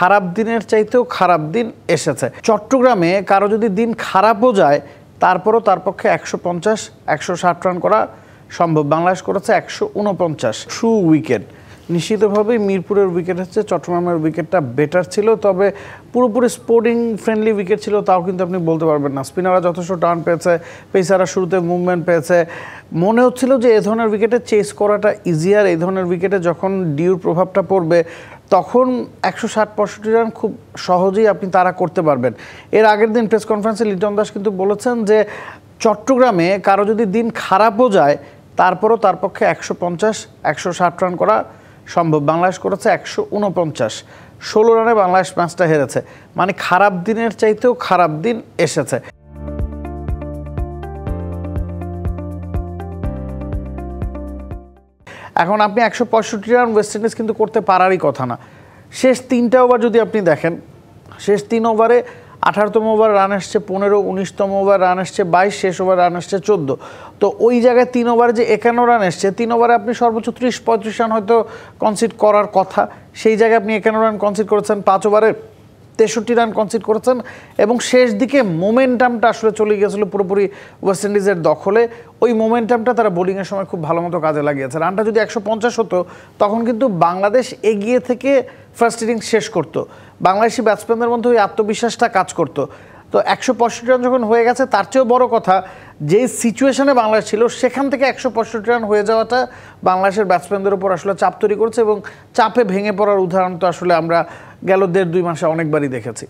খারাপ দিনের চাইতেও খারাপ দিন এসেছে। চট্টগ্রামে কারো যদি দিন খারাপও যায় তারপরও তার পক্ষে 150 160 রান করা সম্ভব। বাংলাদেশ করেছে 149। উইকেট নিশ্চিতভাবেই মিরপুরের উইকেট হচ্ছে চট্টগ্রামের উইকেটটা বেটার ছিল, তবে পুরোপুরি স্পোর্টিং ফ্রেন্ডলি উইকেট ছিল তাও কিন্তু আপনি বলতে পারবেন না। স্পিনাররা যথেষ্ট টার্ন পেয়েছে, পেসাররা শুরুতে মুভমেন্ট পেয়েছে। মনে হচ্ছিল যে এই ধরনের উইকেটে চেস করাটা ইজিয়ার। এই ধরনের উইকেটে যখন ডিউর প্রভাবটা পড়বে তখন 160-65 রান খুব সহজেই আপনি তারা করতে পারবেন। এর আগের দিন প্রেস কনফারেন্সে লিটন দাস কিন্তু বলেছেন যে চট্টগ্রামে কারো যদি দিন খারাপও যায় তারপরও তার পক্ষে 150 160 রান করা সম্ভব। বাংলাদেশ করেছে 149। 16 রানে বাংলাদেশ ম্যাচটা হেরেছে। মানে খারাপ দিনের চাইতেও খারাপ দিন এসেছে। এখন আপনি 165 রান ওয়েস্ট ইন্ডিজ কিন্তু করতে পারারই কথা না। শেষ 3টা ওভার যদি আপনি দেখেন, শেষ 3 ওভারে 18তম ওভার রান আসছে 15, 19তম ওভার রান আসছে 22, শেষ ওভার রান আসছে 14। তো ওই জায়গায় 3 ওভারে যে 51 রান এসছে, 3 ওভারে আপনি সর্বোচ্চ 30-35 রান হয়তো কনসিড করার কথা, সেই জায়গায় আপনি 51 রান কনসিড করেছেন। 5 ওভারে 63 রান কনসিড করেছেন এবং শেষ দিকে মোমেন্টামটা আসলে চলে গিয়েছিল পুরোপুরি ওয়েস্ট ইন্ডিজের দখলে। ওই মোমেন্টামটা তারা বোলিংয়ের সময় খুব ভালো মতো কাজে লাগিয়েছে। রানটা যদি 150 হতো তখন কিন্তু বাংলাদেশ এগিয়ে থেকে ফার্স্ট ইনিংস শেষ করতো। বাংলাদেশি ব্যাটসম্যানদের মধ্যে ওই আত্মবিশ্বাসটা কাজ করতো। তো 165 রান যখন হয়ে গেছে, তার চেয়েও বড় কথা যে সিচুয়েশনে বাংলাদেশ ছিল সেখান থেকে 165 রান হয়ে যাওয়াটা বাংলাদেশের ব্যাটসম্যানদের উপর আসলে চাপ তৈরি করছে এবং চাপে ভেঙে পড়ার উদাহরণ তো আসলে আমরা গেল 1.5-2 মাসে অনেকবারই দেখেছি।